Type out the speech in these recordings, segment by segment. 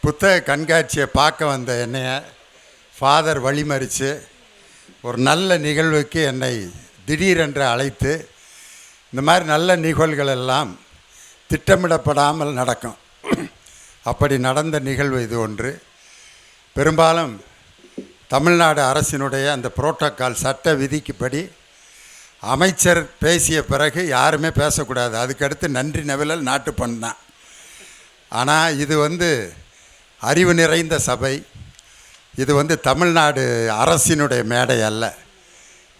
புத்தக கண்காட்சியை பார்க்க வந்த என்னைய ஃபாதர் வழிமறித்து ஒரு நல்ல நிகழ்வுக்கு என்னை திடீரென்று அழைத்து, இந்த மாதிரி நல்ல நிகழ்வுகள் எல்லாம் திட்டமிடப்படாமல் நடக்கும். அப்படி நடந்த நிகழ்வு இது ஒன்று. பெரும்பாலும் தமிழ்நாடு அரசினுடைய அந்த புரோட்டோக்கால் சட்ட விதிக்குப்படி அமைச்சர் பேசிய பிறகு யாருமே பேசக்கூடாது. அதுக்கடுத்து நன்றி நவிழல் நாட்டுப்பண் தான். ஆனால் இது அறிவு நிறைந்த சபை. இது தமிழ்நாடு அரசினுடைய மேடை அல்ல,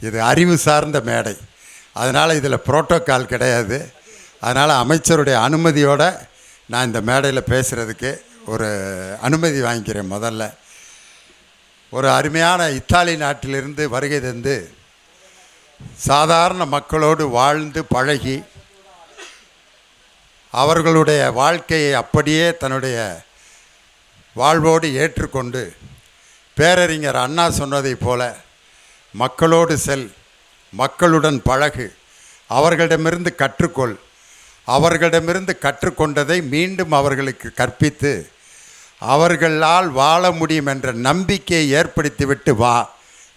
இது அறிவு சார்ந்த மேடை. அதனால் இதில் புரோட்டோக்கால் கிடையாது. அதனால் அமைச்சருடைய அனுமதியோடு நான் இந்த மேடையில் பேசுகிறதுக்கு ஒரு அனுமதி வாங்கிக்கிறேன். முதல்ல ஒரு அருமையான இத்தாலி நாட்டிலிருந்து வருகை தந்து சாதாரண மக்களோடு வாழ்ந்து பழகி அவர்களுடைய வாழ்க்கையை அப்படியே தன்னுடைய வாழ்வோடு ஏற்றுக்கொண்டு பேரறிஞர் அண்ணா சொன்னதைப் போல மக்களோடு செல், மக்களுடன் பழகு, அவர்களிடமிருந்து கற்றுக்கொள், அவர்களிடமிருந்து கற்றுக்கொண்டதை மீண்டும் அவர்களுக்கு கற்பித்து அவர்களால் வாழ முடியும் என்ற நம்பிக்கையை ஏற்படுத்திவிட்டு வா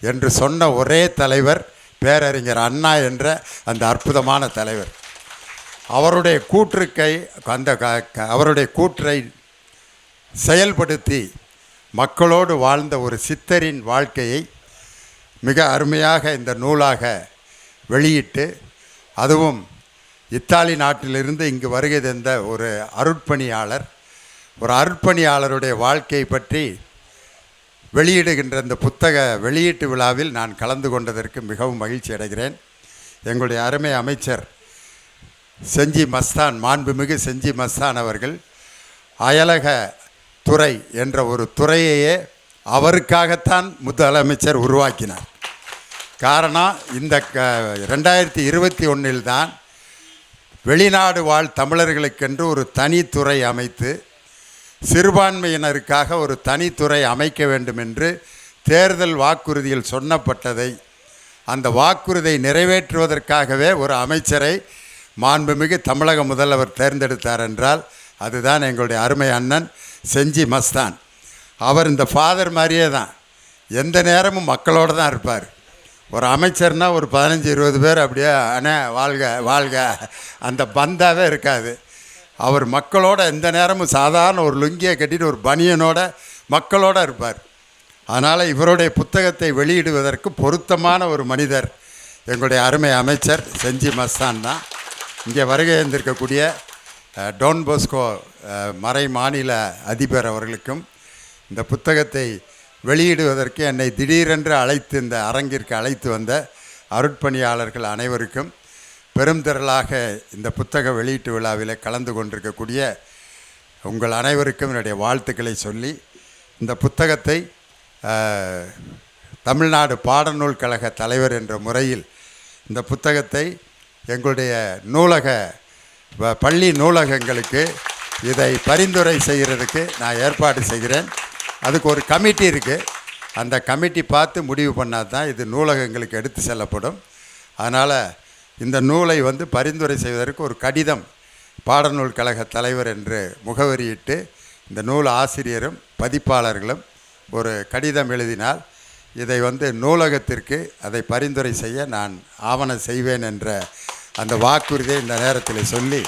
என்று சொன்ன ஒரே தலைவர் பேரறிஞர் அண்ணா என்ற அந்த அற்புதமான தலைவர். அவருடைய அவருடைய கூற்றை செயல்படுத்தி மக்களோடு வாழ்ந்த ஒரு சித்தரின் வாழ்க்கையை மிக அருமையாக இந்த நூலாக வெளியிட்டு, அதுவும் இத்தாலி நாட்டிலிருந்து இங்கு வருகை தந்த ஒரு அருட்பணியாளருடைய வாழ்க்கையை பற்றி வெளியிடுகின்ற இந்த புத்தக வெளியீட்டு விழாவில் நான் கலந்து கொண்டதற்கு மிகவும் மகிழ்ச்சி அடைகிறேன். எங்களுடைய அருமை அமைச்சர் செஞ்சி மஸ்தான், மாண்புமிகு செஞ்சி மஸ்தான் அவர்கள் அயலக துறை என்ற ஒரு துறையையே அவருக்காகத்தான் முதலமைச்சர் உருவாக்கினார். காரணம், இந்த 2021 தான் வெளிநாடு வாழ் தமிழர்களுக்கென்று ஒரு தனித்துறை அமைத்து சிறுபான்மையினருக்காக ஒரு தனித்துறை அமைக்க வேண்டும் என்று தேர்தல் வாக்குறுதியில் சொன்னப்பட்டதை, அந்த வாக்குறுதியை நிறைவேற்றுவதற்காகவே ஒரு அமைச்சரை மாண்புமிகு தமிழக முதல்வர் தேர்ந்தெடுத்தார் என்றால் அதுதான் எங்களுடைய அருமை அண்ணன் செஞ்சி மஸ்தான். அவர் இந்த ஃபாதர் மாதிரியே தான், எந்த நேரமும் மக்களோடு தான் இருப்பார். ஒரு அமைச்சர்னால் ஒரு 15-20 பேர் அப்படியே அண்ணே வாழ்க வாழ்க அந்த பந்தாவே இருக்காது. அவர் மக்களோட எந்த நேரமும் சாதாரண ஒரு லுங்கியை கட்டிட்டு ஒரு பனியனோட மக்களோடு இருப்பார். அதனால் இவருடைய புத்தகத்தை வெளியிடுவதற்கு பொருத்தமான ஒரு மனிதர் எங்களுடைய அருமை அமைச்சர் செஞ்சி மஸ்தான் தான். இங்கே வருகை இருந்திருக்கக்கூடிய டோன் போஸ்கோ மறை மாநில அதிபர் அவர்களுக்கும் இந்த புத்தகத்தை வெளியிடுவதற்கு என்னை திடீரென்று அழைத்து இந்த அரங்கிற்கு அழைத்து வந்த அருட்பணியாளர்கள் அனைவருக்கும், பெரும் திரளாக இந்த புத்தக வெளியீட்டு விழாவில் கலந்து கொண்டிருக்கக்கூடிய உங்கள் அனைவருக்கும் என்னுடைய வாழ்த்துக்களை சொல்லி, இந்த புத்தகத்தை தமிழ்நாடு பாடநூல் கழக தலைவர் என்ற முறையில் இந்த புத்தகத்தை எங்களுடைய பள்ளி நூலகங்களுக்கு இதை பரிந்துரை செய்கிறதுக்கு நான் ஏற்பாடு செய்கிறேன். அதுக்கு ஒரு கமிட்டி இருக்குது. அந்த கமிட்டி பார்த்து முடிவு பண்ணால் தான் இது நூலகங்களுக்கு எடுத்து செல்லப்படும். அதனால் இந்த நூலை பரிந்துரை செய்வதற்கு ஒரு கடிதம் பாடநூல் கழக தலைவர் என்று முகவரியிட்டு இந்த நூல் ஆசிரியரும் பதிப்பாளர்களும் ஒரு கடிதம் எழுதினால் இதை நூலகத்திற்கு அதை பரிந்துரை செய்ய நான் ஆவணம் செய்வேன் என்ற அந்த வாக்குறுதியை இந்த நேரத்தில் சொல்லி,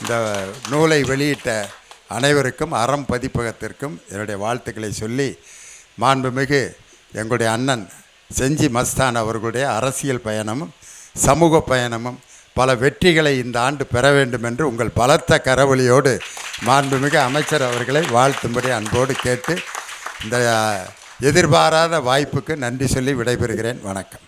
இந்த நூலை வெளியிட்ட அனைவருக்கும் அறம் பதிப்பகத்திற்கும் என்னுடைய வாழ்த்துக்களை சொல்லி, மாண்புமிகு எங்களுடைய அண்ணன் செஞ்சி மஸ்தான் அவர்களுடைய அரசியல் பயணமும் சமூக பயணமும் பல வெற்றிகளை இந்த ஆண்டு பெற வேண்டும் என்று உங்கள் பலத்த கரவொலியோடு மாண்புமிகு அமைச்சர் அவர்களை வாழ்த்தும்படி அன்போடு கேட்டு இந்த எதிர்பாராத வாய்ப்புக்கு நன்றி சொல்லி விடைபெறுகிறேன். வணக்கம்.